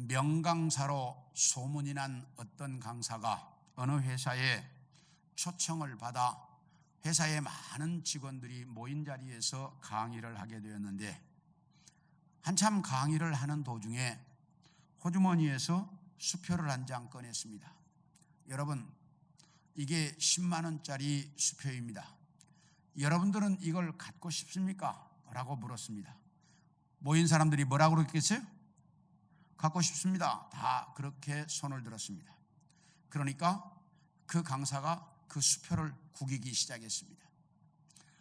명강사로 소문이 난 어떤 강사가 어느 회사에 초청을 받아 회사의 많은 직원들이 모인 자리에서 강의를 하게 되었는데, 한참 강의를 하는 도중에 호주머니에서 수표를 한 장 꺼냈습니다. 여러분, 이게 10만 원짜리 수표입니다. 여러분들은 이걸 갖고 싶습니까? 라고 물었습니다. 모인 사람들이 뭐라고 그랬겠어요? 갖고 싶습니다. 다 그렇게 손을 들었습니다. 그러니까 그 강사가 그 수표를 구기기 시작했습니다.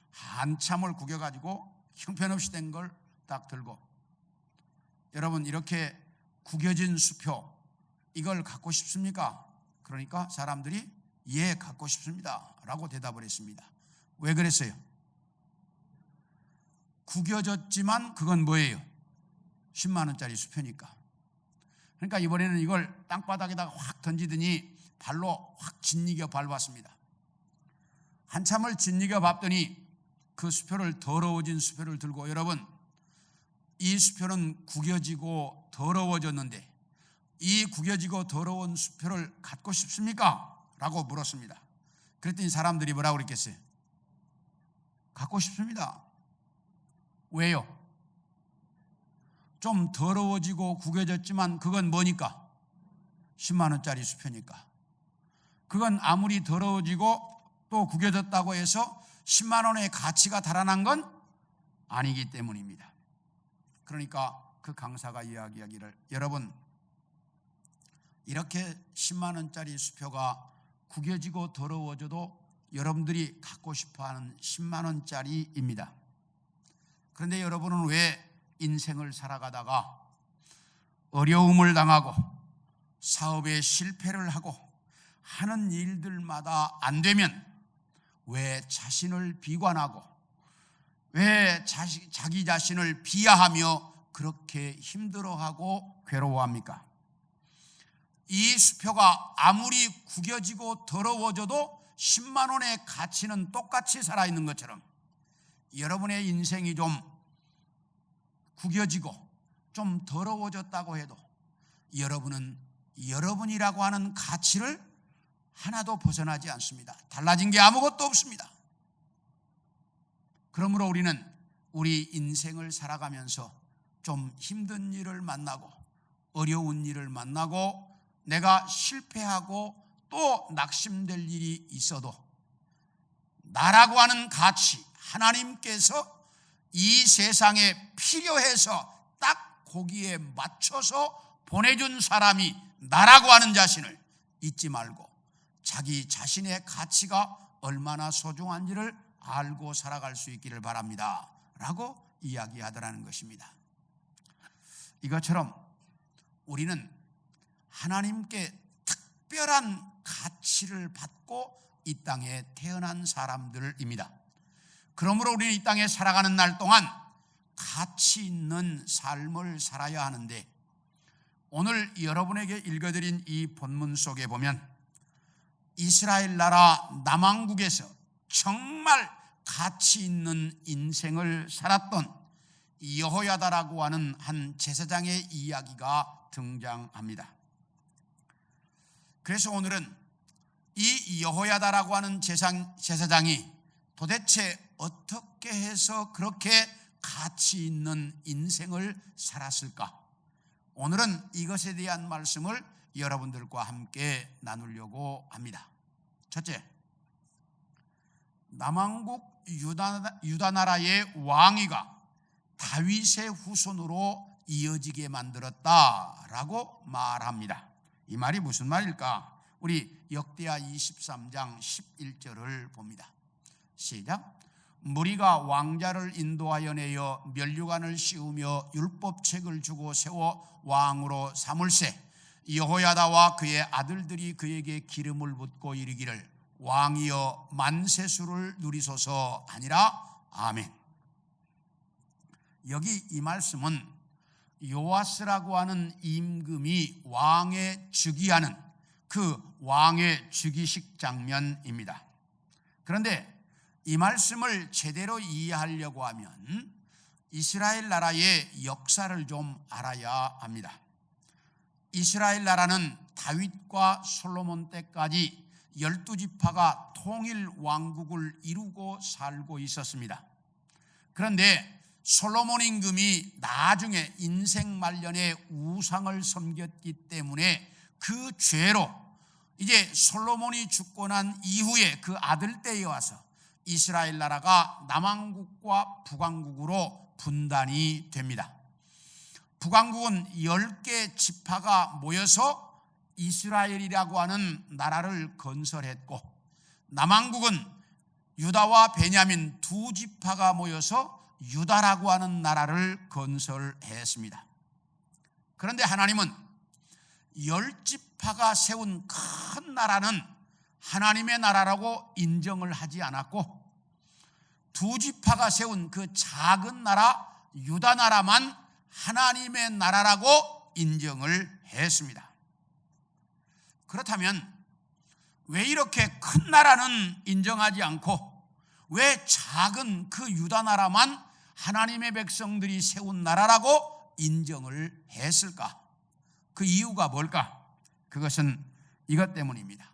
한참을 구겨가지고 형편없이 된 걸 딱 들고, 여러분, 이렇게 구겨진 수표, 이걸 갖고 싶습니까? 그러니까 사람들이 예, 갖고 싶습니다 라고 대답을 했습니다. 왜 그랬어요? 구겨졌지만 그건 뭐예요? 10만 원짜리 수표니까. 그러니까 이번에는 이걸 땅바닥에다가 확 던지더니 발로 확 짓이겨 밟았습니다. 한참을 짓이겨 밟더니 그 수표를, 더러워진 수표를 들고, 여러분, 이 수표는 구겨지고 더러워졌는데 이 구겨지고 더러운 수표를 갖고 싶습니까? 라고 물었습니다. 그랬더니 사람들이 뭐라고 그랬겠어요? 갖고 싶습니다. 왜요? 좀 더러워지고 구겨졌지만 그건 뭐니까? 10만 원짜리 수표니까. 그건 아무리 더러워지고 또 구겨졌다고 해서 10만 원의 가치가 달아난 건 아니기 때문입니다. 그러니까 그 강사가 이야기하기를, 여러분, 이렇게 10만 원짜리 수표가 구겨지고 더러워져도 여러분들이 갖고 싶어하는 10만 원짜리입니다. 그런데 여러분은 왜 인생을 살아가다가 어려움을 당하고 사업에 실패를 하고 하는 일들마다 안 되면 왜 자신을 비관하고 왜 자기 자신을 비하하며 그렇게 힘들어하고 괴로워합니까? 이 수표가 아무리 구겨지고 더러워져도 10만 원의 가치는 똑같이 살아있는 것처럼, 여러분의 인생이 좀 구겨지고 좀 더러워졌다고 해도 여러분은 여러분이라고 하는 가치를 하나도 벗어나지 않습니다. 달라진 게 아무것도 없습니다. 그러므로 우리는 우리 인생을 살아가면서 좀 힘든 일을 만나고 어려운 일을 만나고 내가 실패하고 또 낙심될 일이 있어도 나라고 하는 가치, 하나님께서 이 세상에 필요해서 딱 거기에 맞춰서 보내준 사람이 나라고 하는 자신을 잊지 말고 자기 자신의 가치가 얼마나 소중한지를 알고 살아갈 수 있기를 바랍니다 라고 이야기하더라는 것입니다. 이것처럼 우리는 하나님께 특별한 가치를 받고 이 땅에 태어난 사람들입니다. 그러므로 우리는 이 땅에 살아가는 날 동안 가치 있는 삶을 살아야 하는데, 오늘 여러분에게 읽어드린 이 본문 속에 보면 이스라엘 나라 남왕국에서 정말 가치 있는 인생을 살았던 여호야다라고 하는 한 제사장의 이야기가 등장합니다. 그래서 오늘은 이 여호야다라고 하는 제사장이 도대체 어떻게 해서 그렇게 가치 있는 인생을 살았을까? 오늘은 이것에 대한 말씀을 여러분들과 함께 나누려고 합니다. 첫째, 남왕국 유다 나라의 왕위가 다윗의 후손으로 이어지게 만들었다라고 말합니다. 이 말이 무슨 말일까? 우리 역대하 23장 11절을 봅니다. 시작. 무리가 왕자를 인도하여 내어 면류관을 씌우며 율법책을 주고 세워 왕으로 삼을세, 여호야다와 그의 아들들이 그에게 기름을 붓고 이르기를 왕이여 만세수를 누리소서 하니라. 아멘. 여기 이 말씀은 요아스라고 하는 임금이 왕에 즉위하는 그 왕의 즉위식 장면입니다. 그런데 이 말씀을 제대로 이해하려고 하면 이스라엘 나라의 역사를 좀 알아야 합니다. 이스라엘 나라는 다윗과 솔로몬 때까지 12지파가 통일 왕국을 이루고 살고 있었습니다. 그런데 솔로몬 임금이 나중에 인생 말년에 우상을 섬겼기 때문에 그 죄로 이제 솔로몬이 죽고 난 이후에 그 아들 때에 와서 이스라엘 나라가 남왕국과 북왕국으로 분단이 됩니다. 북왕국은 10개 지파가 모여서 이스라엘이라고 하는 나라를 건설했고, 남왕국은 유다와 베냐민 두 지파가 모여서 유다라고 하는 나라를 건설했습니다. 그런데 하나님은 10지파가 세운 큰 나라는 하나님의 나라라고 인정을 하지 않았고, 두 지파가 세운 그 작은 나라 유다 나라만 하나님의 나라라고 인정을 했습니다. 그렇다면 왜 이렇게 큰 나라는 인정하지 않고 왜 작은 그 유다 나라만 하나님의 백성들이 세운 나라라고 인정을 했을까? 그 이유가 뭘까? 그것은 이것 때문입니다.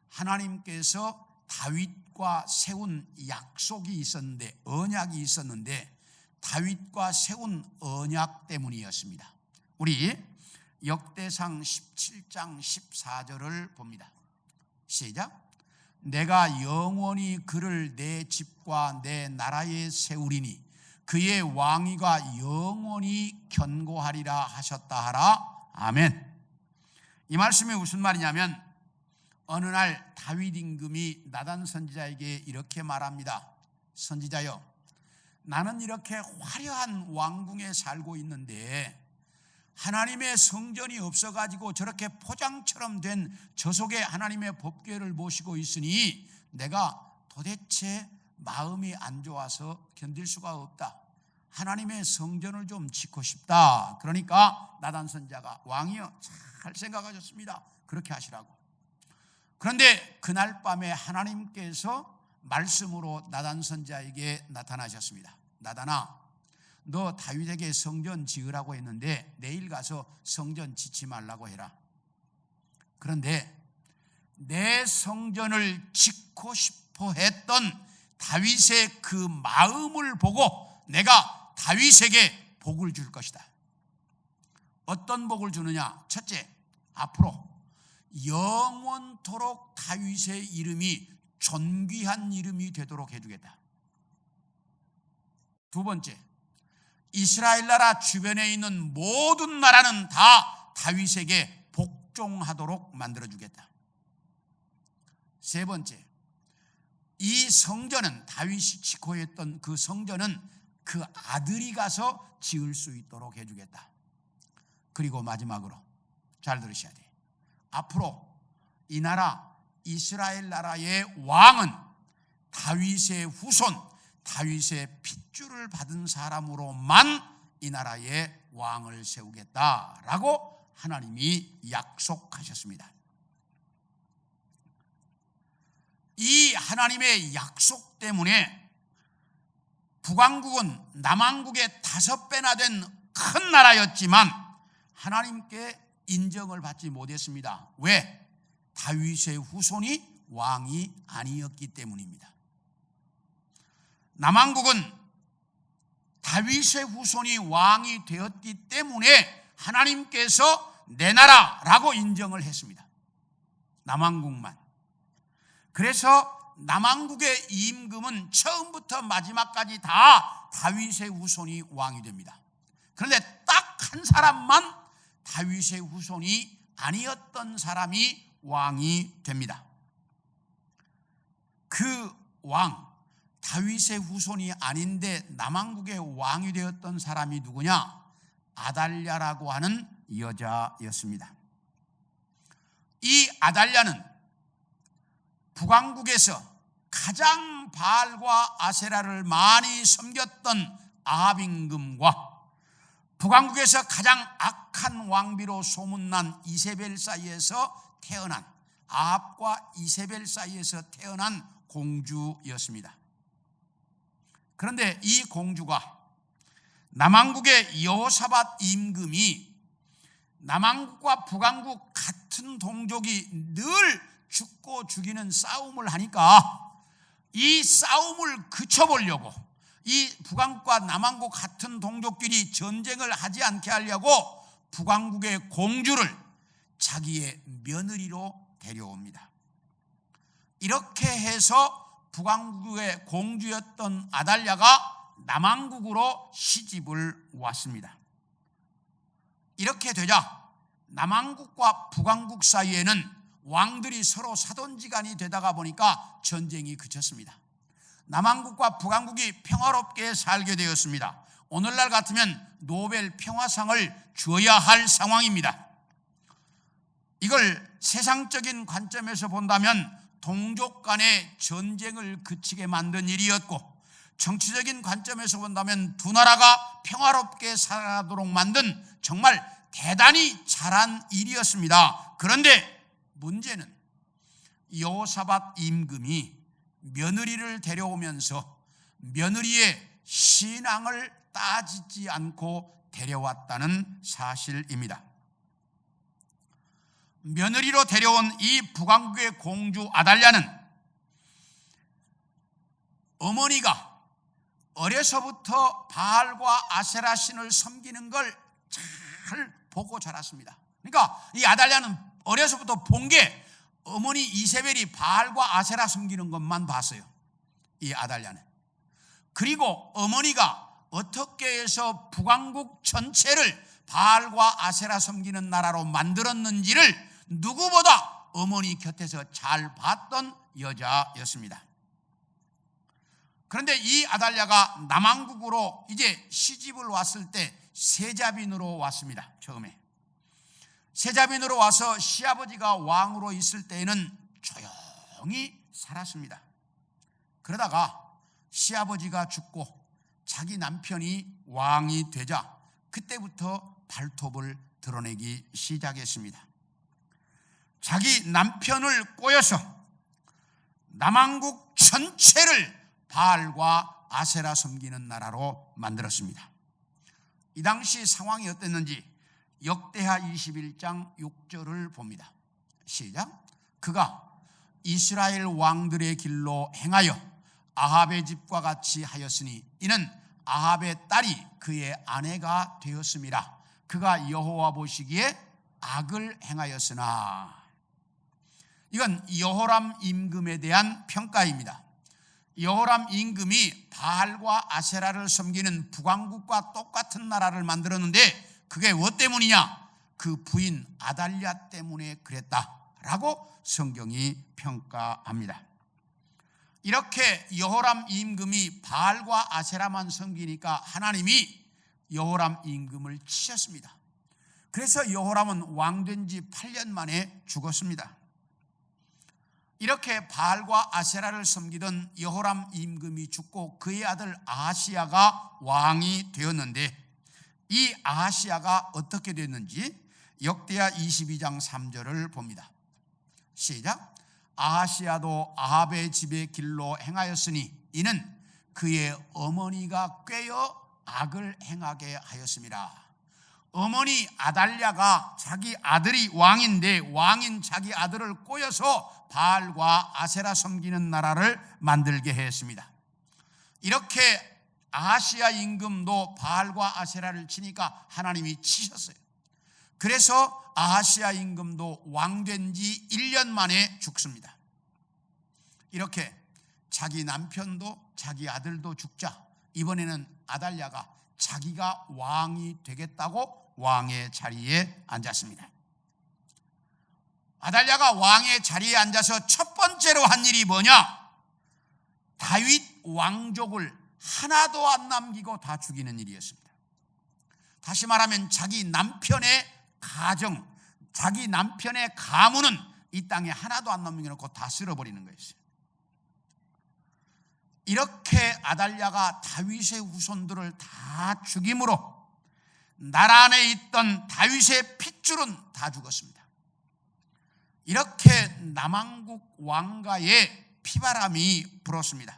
하나님께서 다윗과 세운 약속이 있었는데, 언약이 있었는데 다윗과 세운 언약 때문이었습니다. 우리 역대상 17장 14절을 봅니다. 시작. 내가 영원히 그를 내 집과 내 나라에 세우리니 그의 왕위가 영원히 견고하리라 하셨다 하라. 아멘. 이 말씀이 무슨 말이냐면, 어느 날 다윗 임금이 나단 선지자에게 이렇게 말합니다. 선지자여, 나는 이렇게 화려한 왕궁에 살고 있는데 하나님의 성전이 없어가지고 저렇게 포장처럼 된 저 속에 하나님의 법궤를 모시고 있으니 내가 도대체 마음이 안 좋아서 견딜 수가 없다. 하나님의 성전을 좀 짓고 싶다. 그러니까 나단 선지자가, 왕이여 잘 생각하셨습니다. 그렇게 하시라고. 그런데 그날 밤에 하나님께서 말씀으로 나단 선지자에게 나타나셨습니다. 나단아, 너 다윗에게 성전 지으라고 했는데 내일 가서 성전 짓지 말라고 해라. 그런데 내 성전을 짓고 싶어 했던 다윗의 그 마음을 보고 내가 다윗에게 복을 줄 것이다. 어떤 복을 주느냐? 첫째, 앞으로 영원토록 다윗의 이름이 존귀한 이름이 되도록 해주겠다. 두 번째, 이스라엘 나라 주변에 있는 모든 나라는 다 다윗에게 복종하도록 만들어주겠다. 세 번째, 이 성전은, 다윗이 짓고 했던 그 성전은 그 아들이 가서 지을 수 있도록 해주겠다. 그리고 마지막으로 잘 들으셔야 돼. 앞으로 이 나라 이스라엘 나라의 왕은 다윗의 후손, 다윗의 핏줄을 받은 사람으로만 이 나라의 왕을 세우겠다라고 하나님이 약속하셨습니다. 이 하나님의 약속 때문에 북왕국은 남왕국의 5배나 된 큰 나라였지만 하나님께 인정을 받지 못했습니다. 왜? 다윗의 후손이 왕이 아니었기 때문입니다. 남왕국은 다윗의 후손이 왕이 되었기 때문에 하나님께서 내 나라라고 인정을 했습니다. 남왕국만. 그래서 남왕국의 임금은 처음부터 마지막까지 다 다윗의 후손이 왕이 됩니다. 그런데 딱 한 사람만 다윗의 후손이 아니었던 사람이 왕이 됩니다. 그 왕, 다윗의 후손이 아닌데 남왕국의 왕이 되었던 사람이 누구냐? 아달랴라고 하는 여자였습니다. 이 아달랴는 북왕국에서 가장 바알과 아세라를 많이 섬겼던 아합 임금과 북왕국에서 가장 악한 왕비로 소문난 이세벨 사이에서 태어난, 아합과 이세벨 사이에서 태어난 공주였습니다. 그런데 이 공주가 남왕국의 여호사밧 임금이 남왕국과 북왕국 같은 동족이 늘 죽고 죽이는 싸움을 하니까 이 싸움을 그쳐보려고, 이 북왕국과 남왕국 같은 동족끼리 전쟁을 하지 않게 하려고 북왕국의 공주를 자기의 며느리로 데려옵니다. 이렇게 해서 북왕국의 공주였던 아달랴가 남왕국으로 시집을 왔습니다. 이렇게 되자 남왕국과 북왕국 사이에는 왕들이 서로 사돈지간이 되다가 보니까 전쟁이 그쳤습니다. 남왕국과 북왕국이 평화롭게 살게 되었습니다. 오늘날 같으면 노벨 평화상을 줘야 할 상황입니다. 이걸 세상적인 관점에서 본다면 동족 간의 전쟁을 그치게 만든 일이었고, 정치적인 관점에서 본다면 두 나라가 평화롭게 살아가도록 만든 정말 대단히 잘한 일이었습니다. 그런데 문제는 여호사밧 임금이 며느리를 데려오면서 며느리의 신앙을 따지지 않고 데려왔다는 사실입니다. 며느리로 데려온 이 북왕국의 공주 아달랴는 어머니가 어려서부터 바알과 아세라 신을 섬기는 걸 잘 보고 자랐습니다. 그러니까 이 아달랴는 어려서부터 본 게 어머니 이세벨이 바알과 아세라 섬기는 것만 봤어요, 이 아달랴는. 그리고 어머니가 어떻게 해서 북왕국 전체를 바알과 아세라 섬기는 나라로 만들었는지를 누구보다 어머니 곁에서 잘 봤던 여자였습니다. 그런데 이 아달랴가 남왕국으로 이제 시집을 왔을 때 세자빈으로 왔습니다. 처음에 세자빈으로 와서 시아버지가 왕으로 있을 때에는 조용히 살았습니다. 그러다가 시아버지가 죽고 자기 남편이 왕이 되자 그때부터 발톱을 드러내기 시작했습니다. 자기 남편을 꼬여서 남왕국 전체를 바알과 아세라 섬기는 나라로 만들었습니다. 이 당시 상황이 어땠는지 역대하 21장 6절을 봅니다. 시작. 그가 이스라엘 왕들의 길로 행하여 아합의 집과 같이 하였으니 이는 아합의 딸이 그의 아내가 되었음이라. 그가 여호와 보시기에 악을 행하였으나. 이건 여호람 임금에 대한 평가입니다. 여호람 임금이 바알과 아세라를 섬기는 북왕국과 똑같은 나라를 만들었는데 그게 뭐 때문이냐? 그 부인 아달랴 때문에 그랬다라고 성경이 평가합니다. 이렇게 여호람 임금이 바알과 아세라만 섬기니까 하나님이 여호람 임금을 치셨습니다. 그래서 여호람은 왕된 지 8년 만에 죽었습니다. 이렇게 바알과 아세라를 섬기던 여호람 임금이 죽고 그의 아들 아하시야가 왕이 되었는데, 이 아하시야가 어떻게 됐는지 역대하 22장 3절을 봅니다. 시작. 아하시야도 아합의 집의 길로 행하였으니 이는 그의 어머니가 꾀어 악을 행하게 하였음이라. 어머니 아달랴가 자기 아들이 왕인데 왕인 자기 아들을 꼬여서 바알과 아세라 섬기는 나라를 만들게 했습니다. 이렇게 아하시야 임금도 바알과 아세라를 치니까 하나님이 치셨어요. 그래서 아하시야 임금도 왕된 지 1년 만에 죽습니다. 이렇게 자기 남편도 자기 아들도 죽자 이번에는 아달랴가 자기가 왕이 되겠다고 왕의 자리에 앉았습니다. 아달랴가 왕의 자리에 앉아서 첫 번째로 한 일이 뭐냐? 다윗 왕족을 하나도 안 남기고 다 죽이는 일이었습니다. 다시 말하면 자기 남편의 가정, 자기 남편의 가문은 이 땅에 하나도 안 남겨놓고 다 쓸어버리는 거였어요. 이렇게 아달랴가 다윗의 후손들을 다 죽임으로 나라 안에 있던 다윗의 핏줄은 다 죽었습니다. 이렇게 남왕국 왕가의 피바람이 불었습니다.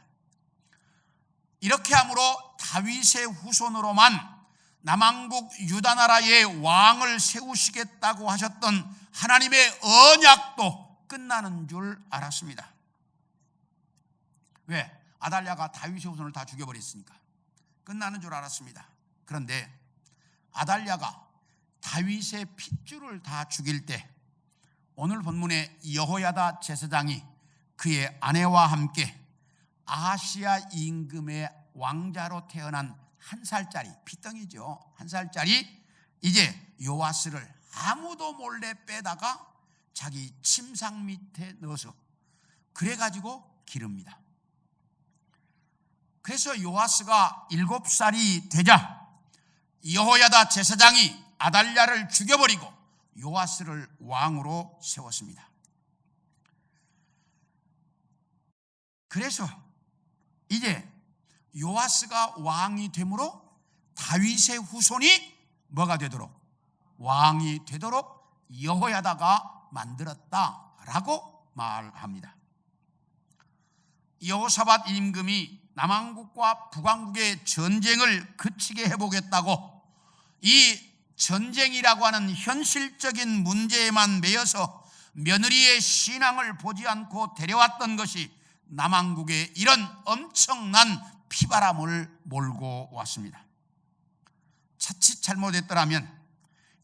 이렇게 함으로 다윗의 후손으로만 남왕국 유다 나라의 왕을 세우시겠다고 하셨던 하나님의 언약도 끝나는 줄 알았습니다. 왜? 아달랴가 다윗의 후손을 다 죽여버렸으니까 끝나는 줄 알았습니다. 그런데 아달랴가 다윗의 핏줄을 다 죽일 때 오늘 본문의 여호야다 제사장이 그의 아내와 함께 아하시야 임금의 왕자로 태어난 1살짜리, 피덩이죠, 1살짜리 이제 요아스를 아무도 몰래 빼다가 자기 침상 밑에 넣어서 그래가지고 기릅니다. 그래서 요아스가 7살이 되자 여호야다 제사장이 아달랴를 죽여버리고 요아스를 왕으로 세웠습니다. 그래서 이제 요아스가 왕이 되므로 다윗의 후손이 뭐가 되도록? 왕이 되도록 여호야다가 만들었다라고 말합니다. 여호사밧 임금이 남왕국과 북왕국의 전쟁을 그치게 해보겠다고 이 전쟁이라고 하는 현실적인 문제에만 매여서 며느리의 신앙을 보지 않고 데려왔던 것이 남왕국에 이런 엄청난 피바람을 몰고 왔습니다. 자칫 잘못했더라면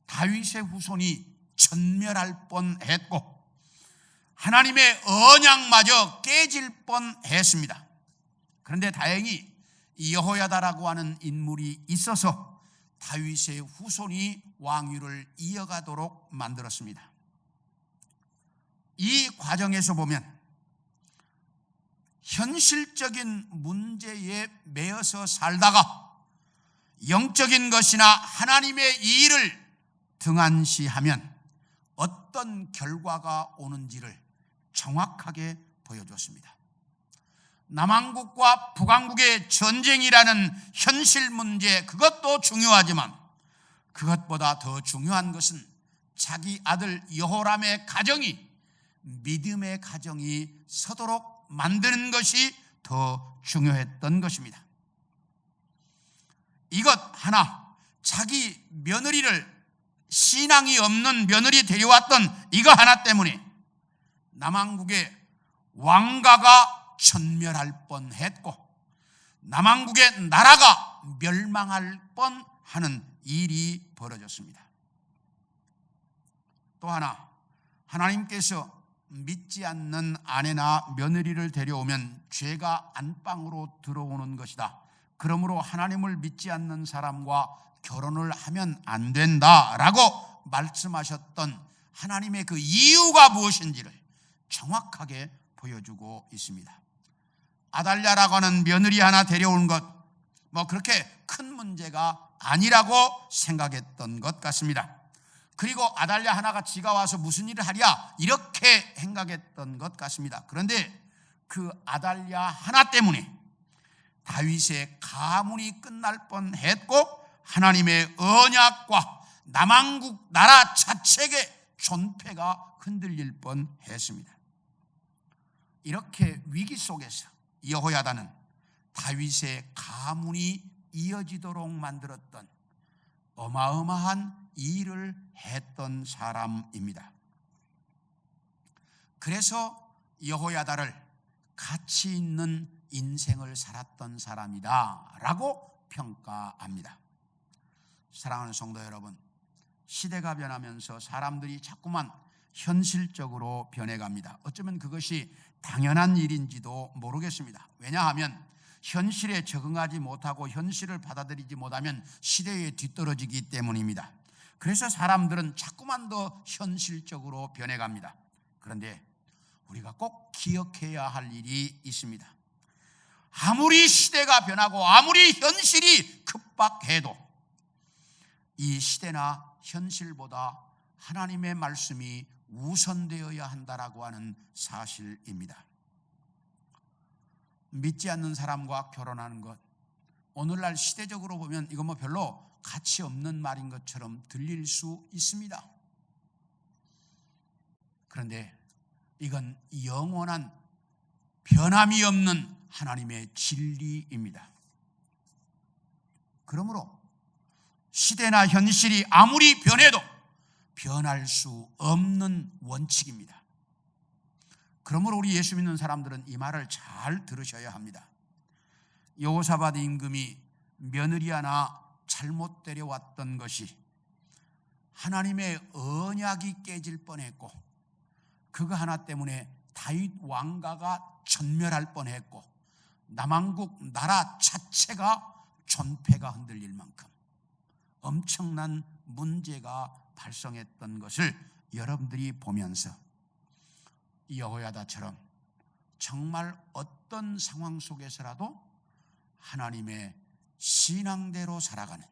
다윗의 후손이 전멸할 뻔했고 하나님의 언약마저 깨질 뻔했습니다. 그런데 다행히 여호야다라고 하는 인물이 있어서 다윗의 후손이 왕위를 이어가도록 만들었습니다. 이 과정에서 보면 현실적인 문제에 매여서 살다가 영적인 것이나 하나님의 일을 등한시하면 어떤 결과가 오는지를 정확하게 보여줬습니다. 남왕국과 북왕국의 전쟁이라는 현실 문제, 그것도 중요하지만 그것보다 더 중요한 것은 자기 아들 여호람의 가정이 믿음의 가정이 서도록 만드는 것이 더 중요했던 것입니다. 이것 하나, 자기 며느리를 신앙이 없는 며느리 데려왔던 이거 하나 때문에 남왕국의 왕가가 전멸할 뻔했고 남왕국의 나라가 멸망할 뻔하는 일이 벌어졌습니다. 또 하나, 하나님께서 믿지 않는 아내나 며느리를 데려오면 죄가 안방으로 들어오는 것이다. 그러므로 하나님을 믿지 않는 사람과 결혼을 하면 안 된다라고 말씀하셨던 하나님의 그 이유가 무엇인지를 정확하게 보여주고 있습니다. 아달랴라고 하는 며느리 하나 데려온 것, 그렇게 큰 문제가 아니라고 생각했던 것 같습니다. 그리고 아달랴 하나가 지가 와서 무슨 일을 하랴 이렇게 생각했던 것 같습니다. 그런데 그 아달랴 하나 때문에 다윗의 가문이 끝날 뻔했고 하나님의 언약과 남왕국 나라 자체의 존폐가 흔들릴 뻔했습니다. 이렇게 위기 속에서 여호야다는 다윗의 가문이 이어지도록 만들었던 어마어마한 일을 했던 사람입니다. 그래서 여호야다를 가치 있는 인생을 살았던 사람이다 라고 평가합니다. 사랑하는 성도 여러분, 시대가 변하면서 사람들이 자꾸만 현실적으로 변해갑니다. 어쩌면 그것이 당연한 일인지도 모르겠습니다. 왜냐하면 현실에 적응하지 못하고 현실을 받아들이지 못하면 시대에 뒤떨어지기 때문입니다. 그래서 사람들은 자꾸만 더 현실적으로 변해갑니다. 그런데 우리가 꼭 기억해야 할 일이 있습니다. 아무리 시대가 변하고 아무리 현실이 급박해도 이 시대나 현실보다 하나님의 말씀이 우선되어야 한다라고 하는 사실입니다. 믿지 않는 사람과 결혼하는 것, 오늘날 시대적으로 보면 이거 별로 가치 없는 말인 것처럼 들릴 수 있습니다. 그런데 이건 영원한 변함이 없는 하나님의 진리입니다. 그러므로 시대나 현실이 아무리 변해도 변할 수 없는 원칙입니다. 그러므로 우리 예수 믿는 사람들은 이 말을 잘 들으셔야 합니다. 여호사밧 임금이 며느리 하나 잘못 데려왔던 것이 하나님의 언약이 깨질 뻔했고, 그거 하나 때문에 다윗 왕가가 전멸할 뻔했고, 남왕국 나라 자체가 존폐가 흔들릴 만큼 엄청난 문제가 발생했던 것을 여러분들이 보면서 여호야다처럼 정말 어떤 상황 속에서라도 하나님의 신앙대로 살아가는,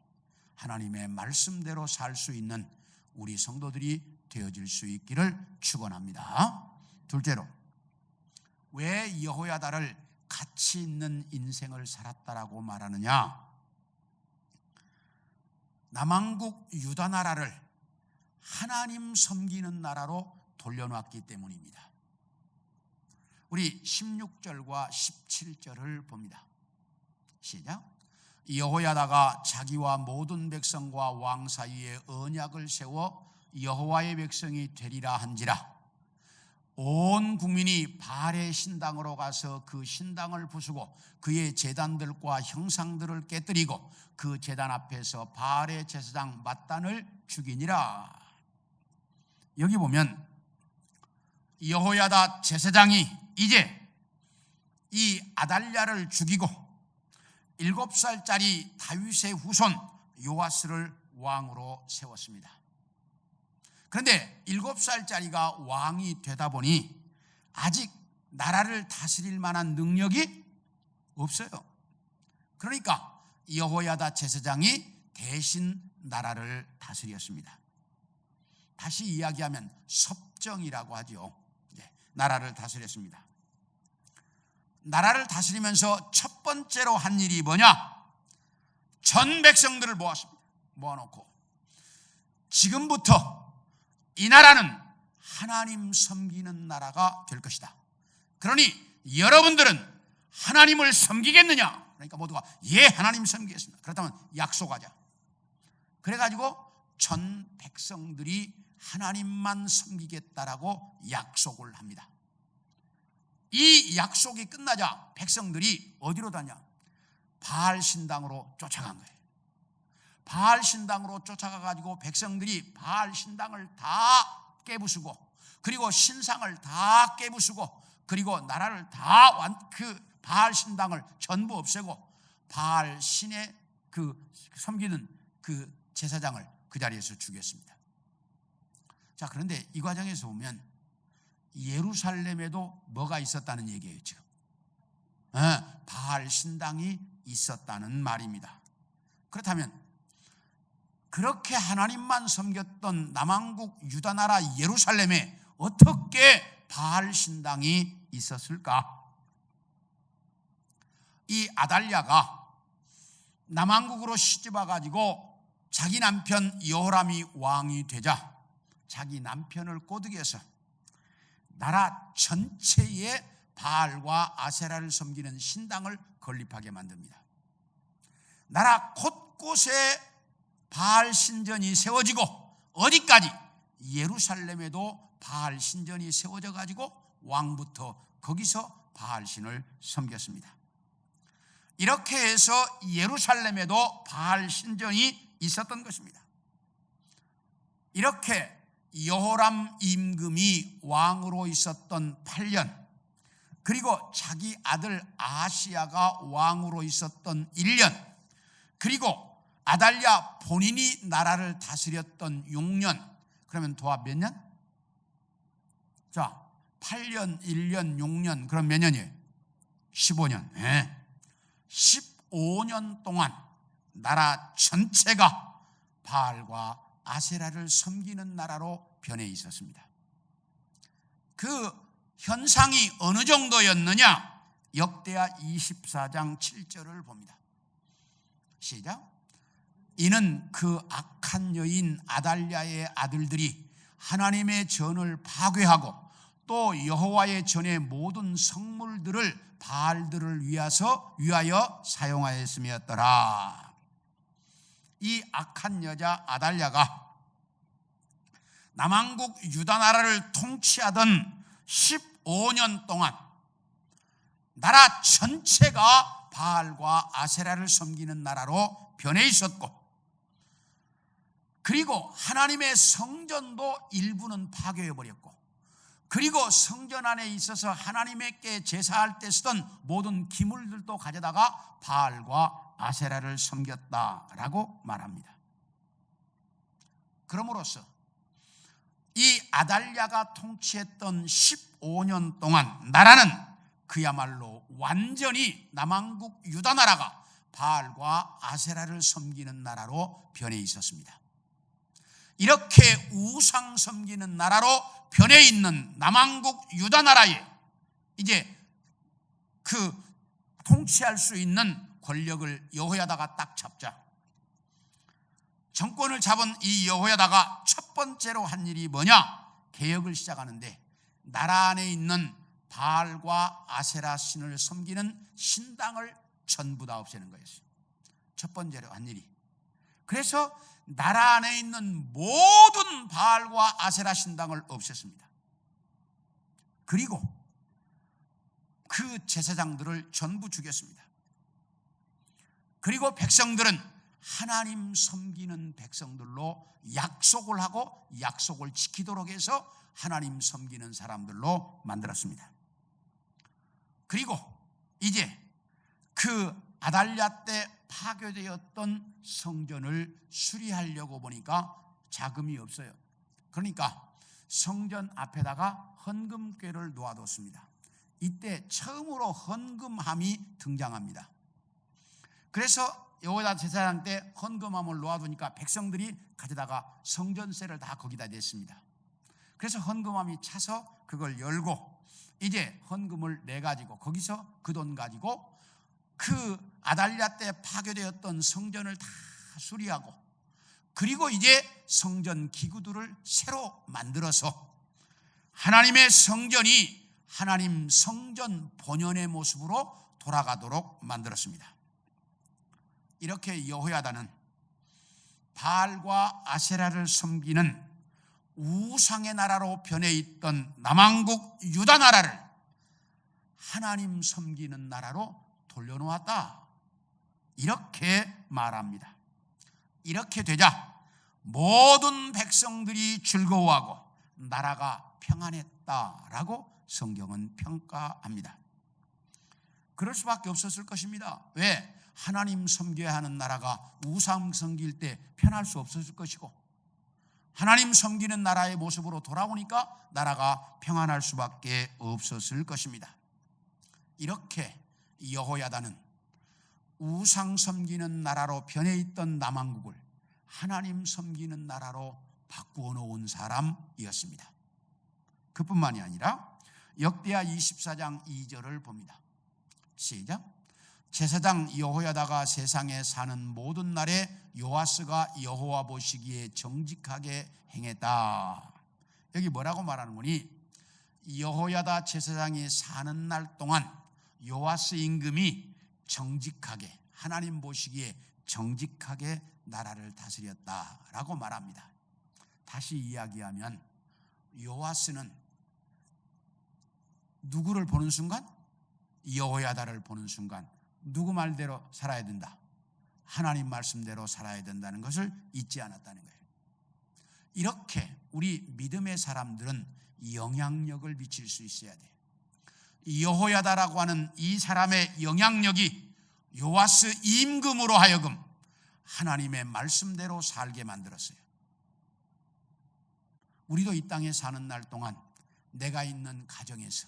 하나님의 말씀대로 살 수 있는 우리 성도들이 되어질 수 있기를 축원합니다. 둘째로, 왜 여호야다를 가치 있는 인생을 살았다라고 말하느냐? 남왕국 유다 나라를 하나님 섬기는 나라로 돌려놨기 때문입니다. 우리 16절과 17절을 봅니다. 시작. 여호야다가 자기와 모든 백성과 왕 사이에 언약을 세워 여호와의 백성이 되리라 한지라. 온 국민이 바알의 신당으로 가서 그 신당을 부수고 그의 제단들과 형상들을 깨뜨리고 그 제단 앞에서 바알의 제사장 맏단을 죽이니라. 여기 보면 여호야다 제사장이 이제 이 아달랴를 죽이고 7살짜리 다윗의 후손 요아스를 왕으로 세웠습니다. 그런데 7살짜리가 왕이 되다 보니 아직 나라를 다스릴 만한 능력이 없어요. 그러니까 여호야다 제사장이 대신 나라를 다스렸습니다. 다시 이야기하면 섭정이라고 하죠. 나라를 다스렸습니다. 나라를 다스리면서 첫 번째로 한 일이 뭐냐? 전 백성들을 모았습니다. 모아놓고 지금부터 이 나라는 하나님 섬기는 나라가 될 것이다. 그러니 여러분들은 하나님을 섬기겠느냐? 그러니까 모두가 예, 하나님 섬기겠습니다. 그렇다면 약속하자. 그래가지고 전 백성들이 하나님만 섬기겠다라고 약속을 합니다. 이 약속이 끝나자 백성들이 어디로 다냐? 바알 신당으로 쫓아간 거예요. 바알 신당으로 쫓아가가지고 백성들이 바알 신당을 다 깨부수고, 그리고 신상을 다 깨부수고, 그리고 나라를 다 그 바알 신당을 전부 없애고 바알 신의 그 섬기는 그 제사장을 그 자리에서 죽였습니다. 자, 그런데 이 과정에서 보면 예루살렘에도 뭐가 있었다는 얘기예요. 지금 바알 신당이 있었다는 말입니다. 그렇다면 그렇게 하나님만 섬겼던 남왕국 유다 나라 예루살렘에 어떻게 바알 신당이 있었을까? 이 아달랴가 남왕국으로 시집와가지고 자기 남편 여호람이 왕이 되자 자기 남편을 꼬드겨서 나라 전체에 바알과 아세라를 섬기는 신당을 건립하게 만듭니다. 나라 곳곳에 바알 신전이 세워지고, 어디까지? 예루살렘에도 바알 신전이 세워져 가지고 왕부터 거기서 바알 신을 섬겼습니다. 이렇게 해서 예루살렘에도 바알 신전이 있었던 것입니다. 이렇게 여호람 임금이 왕으로 있었던 8년, 그리고 자기 아들 아하시야가 왕으로 있었던 1년, 그리고 아달랴 본인이 나라를 다스렸던 6년, 그러면 도합 몇 년? 자, 8년, 1년, 6년, 그럼 몇 년이에요? 15년. 네. 15년 동안 나라 전체가 바알과 아세라를 섬기는 나라로 변해 있었습니다. 그 현상이 어느 정도였느냐? 역대하 24장 7절을 봅니다. 시작. 이는 그 악한 여인 아달랴의 아들들이 하나님의 전을 파괴하고 또 여호와의 전의 모든 성물들을 바알들을 위하여 사용하였음이었더라. 이 악한 여자 아달랴가 남왕국 유다 나라를 통치하던 15년 동안 나라 전체가 바알과 아세라를 섬기는 나라로 변해 있었고, 그리고 하나님의 성전도 일부는 파괴해 버렸고, 그리고 성전 안에 있어서 하나님께 제사할 때 쓰던 모든 기물들도 가져다가 바알과 아세라를 섬겼다라고 말합니다. 그럼으로써 이 아달랴가 통치했던 15년 동안 나라는 그야말로 완전히 남왕국 유다 나라가 바알과 아세라를 섬기는 나라로 변해 있었습니다. 이렇게 우상 섬기는 나라로 변해 있는 남왕국 유다 나라에 이제 그 통치할 수 있는 권력을 여호야다가 딱 잡자, 정권을 잡은 이 여호야다가 첫 번째로 한 일이 뭐냐? 개혁을 시작하는데 나라 안에 있는 바알과 아세라 신을 섬기는 신당을 전부 다 없애는 거였어요. 첫 번째로 한 일이. 그래서 나라 안에 있는 모든 바알과 아세라 신당을 없앴습니다. 그리고 그 제사장들을 전부 죽였습니다. 그리고 백성들은 하나님 섬기는 백성들로 약속을 하고 약속을 지키도록 해서 하나님 섬기는 사람들로 만들었습니다. 그리고 이제 그 아달랴 때 파괴되었던 성전을 수리하려고 보니까 자금이 없어요. 그러니까 성전 앞에다가 헌금궤를 놓아뒀습니다. 이때 처음으로 헌금함이 등장합니다. 그래서 여호야다 제사장 때 헌금함을 놓아두니까 백성들이 가져다가 성전세를 다 거기다 냈습니다. 그래서 헌금함이 차서 그걸 열고 이제 헌금을 내가지고 거기서 그 돈 가지고 그 아달랴 때 파괴되었던 성전을 다 수리하고, 그리고 이제 성전 기구들을 새로 만들어서 하나님의 성전이 하나님 성전 본연의 모습으로 돌아가도록 만들었습니다. 이렇게 여호야다는 바알과 아세라를 섬기는 우상의 나라로 변해 있던 남왕국 유다 나라를 하나님 섬기는 나라로 돌려놓았다, 이렇게 말합니다. 이렇게 되자 모든 백성들이 즐거워하고 나라가 평안했다라고 성경은 평가합니다. 그럴 수밖에 없었을 것입니다. 왜? 하나님 섬겨야 하는 나라가 우상 섬길 때 편할 수 없었을 것이고, 하나님 섬기는 나라의 모습으로 돌아오니까 나라가 평안할 수밖에 없었을 것입니다. 이렇게 여호야다는 우상 섬기는 나라로 변해 있던 남왕국을 하나님 섬기는 나라로 바꾸어 놓은 사람이었습니다. 그뿐만이 아니라 역대하 24장 2절을 봅니다. 시작. 제사장 여호야다가 세상에 사는 모든 날에 요아스가 여호와 보시기에 정직하게 행했다. 여기 뭐라고 말하는 거니? 여호야다 제사장이 사는 날 동안 요아스 임금이 정직하게, 하나님 보시기에 정직하게 나라를 다스렸다라고 말합니다. 다시 이야기하면 요아스는 누구를 보는 순간? 여호야다를 보는 순간 누구 말대로 살아야 된다? 하나님 말씀대로 살아야 된다는 것을 잊지 않았다는 거예요. 이렇게 우리 믿음의 사람들은 영향력을 미칠 수 있어야 돼요. 여호야다라고 하는 이 사람의 영향력이 요아스 임금으로 하여금 하나님의 말씀대로 살게 만들었어요. 우리도 이 땅에 사는 날 동안 내가 있는 가정에서,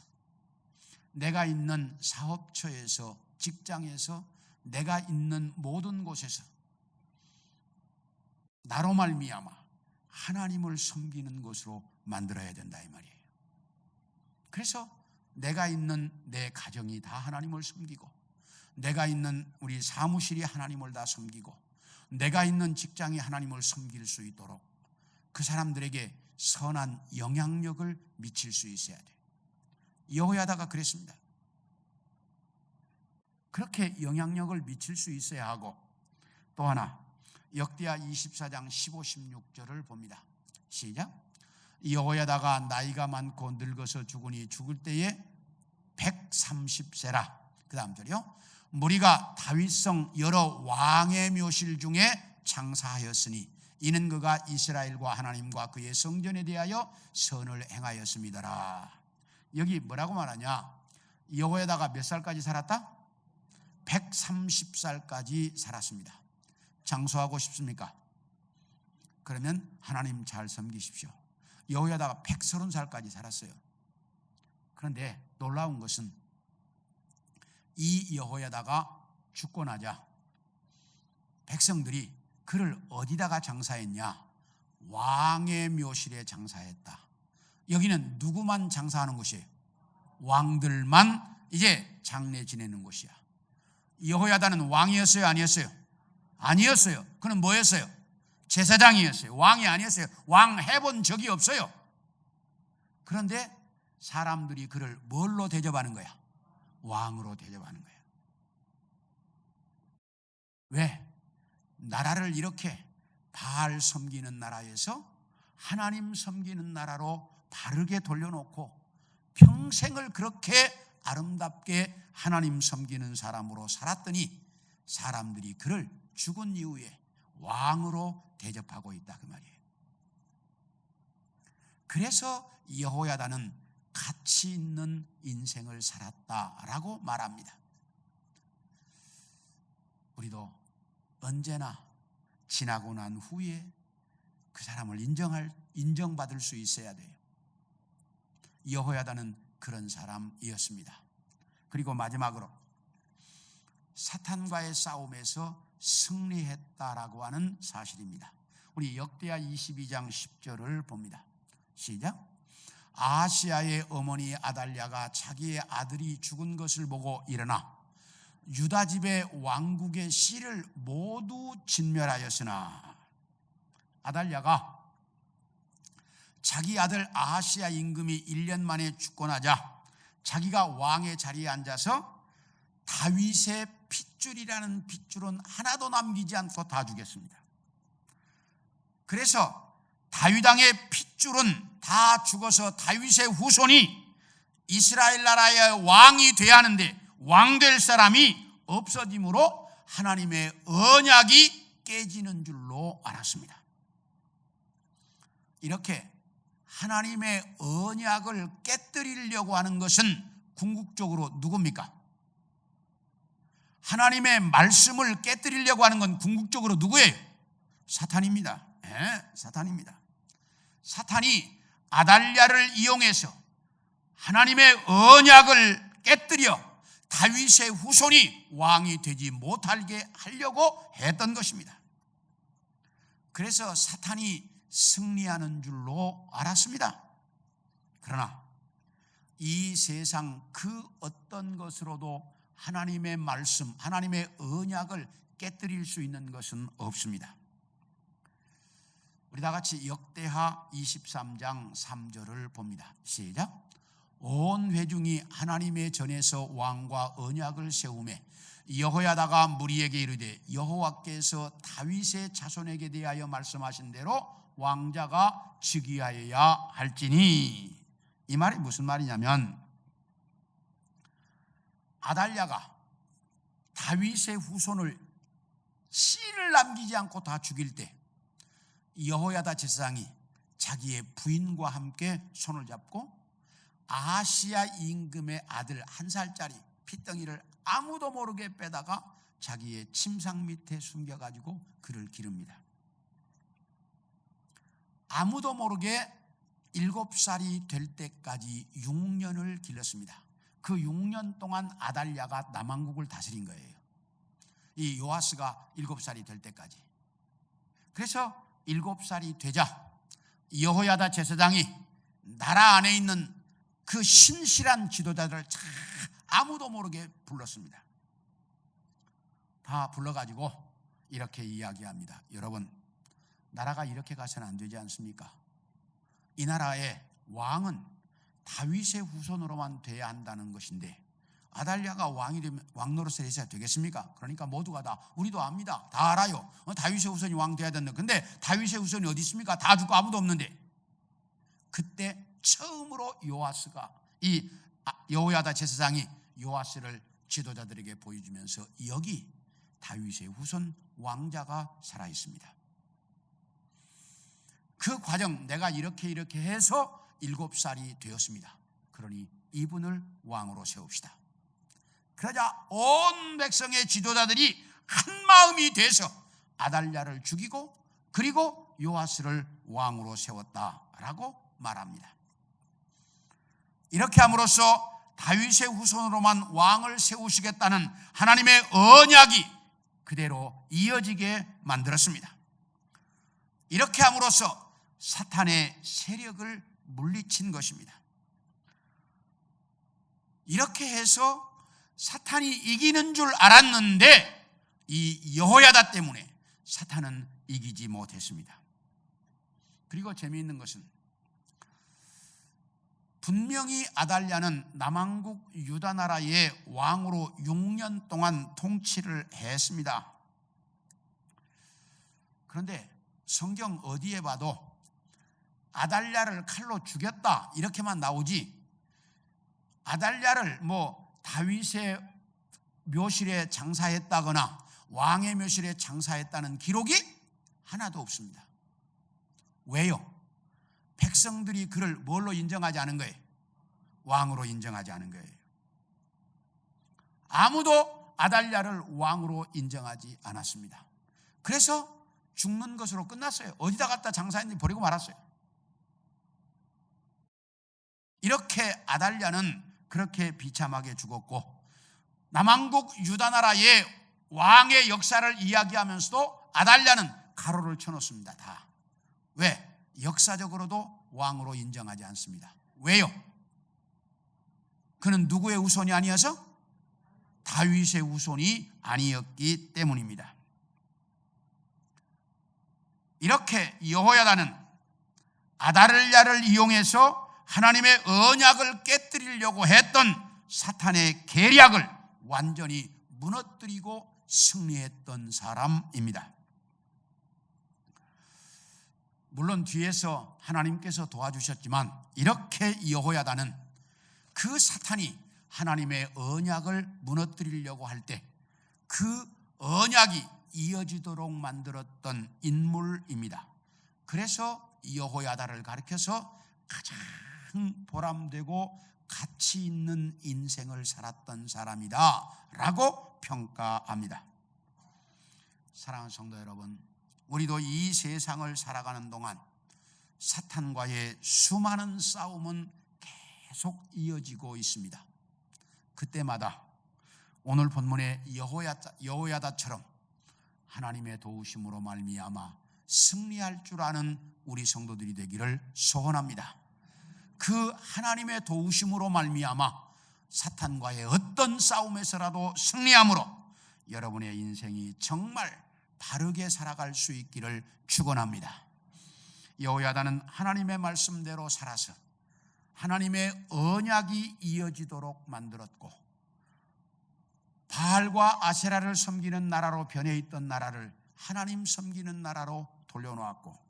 내가 있는 사업처에서, 직장에서, 내가 있는 모든 곳에서 나로 말미암아 하나님을 섬기는 것으로 만들어야 된다 이 말이에요. 그래서 내가 있는 내 가정이 다 하나님을 섬기고, 내가 있는 우리 사무실이 하나님을 다 섬기고, 내가 있는 직장이 하나님을 섬길 수 있도록 그 사람들에게 선한 영향력을 미칠 수 있어야 돼. 여호야다가 그랬습니다. 그렇게 영향력을 미칠 수 있어야 하고, 또 하나 역대하 24장 15, 16절을 봅니다. 시작. 여호야다가 나이가 많고 늙어서 죽으니 죽을 때에 130세라. 그 다음 절이요. 무리가 다윗성 여러 왕의 묘실 중에 장사하였으니 이는 그가 이스라엘과 하나님과 그의 성전에 대하여 선을 행하였음이더라. 여기 뭐라고 말하냐? 여호야다가 몇 살까지 살았다? 130살까지 살았습니다. 장수하고 싶습니까? 그러면 하나님 잘 섬기십시오. 여호야다가 130살까지 살았어요. 그런데 놀라운 것은 이 여호야다가 죽고 나자 백성들이 그를 어디다가 장사했냐? 왕의 묘실에 장사했다. 여기는 누구만 장사하는 곳이에요? 왕들만 이제 장례 지내는 곳이야. 여호야다는 왕이었어요? 아니었어요? 아니었어요. 그는 뭐였어요? 제사장이었어요. 왕이 아니었어요. 왕 해본 적이 없어요. 그런데 사람들이 그를 뭘로 대접하는 거야? 왕으로 대접하는 거야. 왜? 나라를 이렇게 바알 섬기는 나라에서 하나님 섬기는 나라로 바르게 돌려놓고 평생을 그렇게 아름답게 하나님 섬기는 사람으로 살았더니 사람들이 그를 죽은 이후에 왕으로 대접하고 있다 그 말이에요. 그래서 여호야다는 가치 있는 인생을 살았다라고 말합니다. 우리도 언제나 지나고 난 후에 그 사람을 인정받을 수 있어야 돼요. 여호야다는 그런 사람이었습니다. 그리고 마지막으로 사탄과의 싸움에서 승리했다라고 하는 사실입니다. 우리 역대하 22장 10절을 봅니다. 시작. 아하시야의 어머니 아달랴가 자기의 아들이 죽은 것을 보고 일어나 유다 집의 왕국의 씨를 모두 진멸하였으나, 아달랴가 자기 아들 아하시야 임금이 1년 만에 죽고 나자 자기가 왕의 자리에 앉아서 다윗의 핏줄이라는 핏줄은 하나도 남기지 않고 다 죽였습니다. 그래서 다윗 왕의 핏줄은 다 죽어서 다윗의 후손이 이스라엘 나라의 왕이 돼야 하는데 왕 될 사람이 없어짐으로 하나님의 언약이 깨지는 줄로 알았습니다. 이렇게 하나님의 언약을 깨뜨리려고 하는 것은 궁극적으로 누굽니까? 하나님의 말씀을 깨뜨리려고 하는 건 궁극적으로 누구예요? 사탄입니다. 사탄입니다. 사탄이 아달랴를 이용해서 하나님의 언약을 깨뜨려 다윗의 후손이 왕이 되지 못하게 하려고 했던 것입니다. 그래서 사탄이 승리하는 줄로 알았습니다. 그러나 이 세상 그 어떤 것으로도 하나님의 말씀, 하나님의 언약을 깨뜨릴 수 있는 것은 없습니다. 우리 다 같이 역대하 23장 3절을 봅니다. 시작. 온 회중이 하나님의 전에서 왕과 언약을 세우매 여호야다가 무리에게 이르되 여호와께서 다윗의 자손에게 대하여 말씀하신 대로 왕자가 즉위하여야 할지니. 이 말이 무슨 말이냐면 아달랴가 다윗의 후손을 씨를 남기지 않고 다 죽일 때 여호야다 제사장이 자기의 부인과 함께 손을 잡고 아하시야 임금의 아들 1살짜리 핏덩이를 아무도 모르게 빼다가 자기의 침상 밑에 숨겨가지고 그를 기릅니다. 아무도 모르게 7살이 될 때까지 6년을 길렀습니다. 그 6년 동안 아달랴가 남왕국을 다스린 거예요. 이 요아스가 7살이 될 때까지. 그래서 7살이 되자 여호야다 제사장이 나라 안에 있는 그 신실한 지도자들을 아무도 모르게 불렀습니다. 다 불러가지고 이렇게 이야기합니다. 여러분, 나라가 이렇게 가서는 안 되지 않습니까? 이 나라의 왕은 다윗의 후손으로만 돼야 한다는 것인데 아달랴가 왕이 되면 왕 노릇을 해서야 되겠습니까? 그러니까 모두가 다 우리도 압니다. 다 알아요. 다윗의 후손이 왕 돼야 된다. 근데 다윗의 후손이 어디 있습니까? 다 죽고 아무도 없는데. 그때 처음으로 요아스가 이 여호야다 제사장이 요아스를 지도자들에게 보여주면서 여기 다윗의 후손 왕자가 살아 있습니다. 그 과정 내가 이렇게 해서 7살이 되었습니다. 그러니 이분을 왕으로 세웁시다. 그러자 온 백성의 지도자들이 한 마음이 돼서 아달랴를 죽이고 그리고 요아스를 왕으로 세웠다라고 말합니다. 이렇게 함으로써 다윗의 후손으로만 왕을 세우시겠다는 하나님의 언약이 그대로 이어지게 만들었습니다. 이렇게 함으로써 사탄의 세력을 물리친 것입니다. 이렇게 해서 사탄이 이기는 줄 알았는데 이 여호야다 때문에 사탄은 이기지 못했습니다. 그리고 재미있는 것은 분명히 아달랴는 남왕국 유다 나라의 왕으로 6년 동안 통치를 했습니다. 그런데 성경 어디에 봐도 아달랴를 칼로 죽였다 이렇게만 나오지 아달랴를 다윗의 묘실에 장사했다거나 왕의 묘실에 장사했다는 기록이 하나도 없습니다. 왜요? 백성들이 그를 뭘로 인정하지 않은 거예요? 왕으로 인정하지 않은 거예요. 아무도 아달랴를 왕으로 인정하지 않았습니다. 그래서 죽는 것으로 끝났어요. 어디다 갖다 장사했는지 버리고 말았어요. 이렇게 아달랴는 그렇게 비참하게 죽었고 남왕국 유다 나라의 왕의 역사를 이야기하면서도 아달랴는 가로를 쳐놓습니다. 다. 왜? 역사적으로도 왕으로 인정하지 않습니다. 왜요? 그는 누구의 후손이 아니어서? 다윗의 후손이 아니었기 때문입니다. 이렇게 여호야다는 아달랴를 이용해서 하나님의 언약을 깨뜨리려고 했던 사탄의 계략을 완전히 무너뜨리고 승리했던 사람입니다. 물론 뒤에서 하나님께서 도와주셨지만 이렇게 여호야다는 그 사탄이 하나님의 언약을 무너뜨리려고 할 때 그 언약이 이어지도록 만들었던 인물입니다. 그래서 여호야다를 가리켜서 가장 보람되고 가치 있는 인생을 살았던 사람이다 라고 평가합니다. 사랑하는 성도 여러분, 우리도 이 세상을 살아가는 동안 사탄과의 수많은 싸움은 계속 이어지고 있습니다. 그때마다 오늘 본문의 여호야다처럼 하나님의 도우심으로 말미암아 승리할 줄 아는 우리 성도들이 되기를 소원합니다. 그 하나님의 도우심으로 말미암아 사탄과의 어떤 싸움에서라도 승리함으로 여러분의 인생이 정말 바르게 살아갈 수 있기를 축원합니다. 여호야다는 하나님의 말씀대로 살아서 하나님의 언약이 이어지도록 만들었고 바알과 아세라를 섬기는 나라로 변해 있던 나라를 하나님 섬기는 나라로 돌려놓았고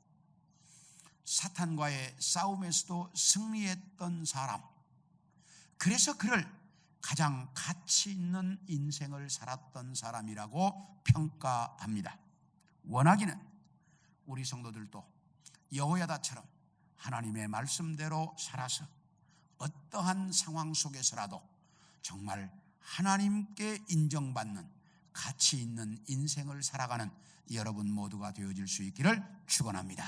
사탄과의 싸움에서도 승리했던 사람, 그래서 그를 가장 가치 있는 인생을 살았던 사람이라고 평가합니다. 원하기는 우리 성도들도 여호야다처럼 하나님의 말씀대로 살아서 어떠한 상황 속에서라도 정말 하나님께 인정받는 가치 있는 인생을 살아가는 여러분 모두가 되어질 수 있기를 축원합니다.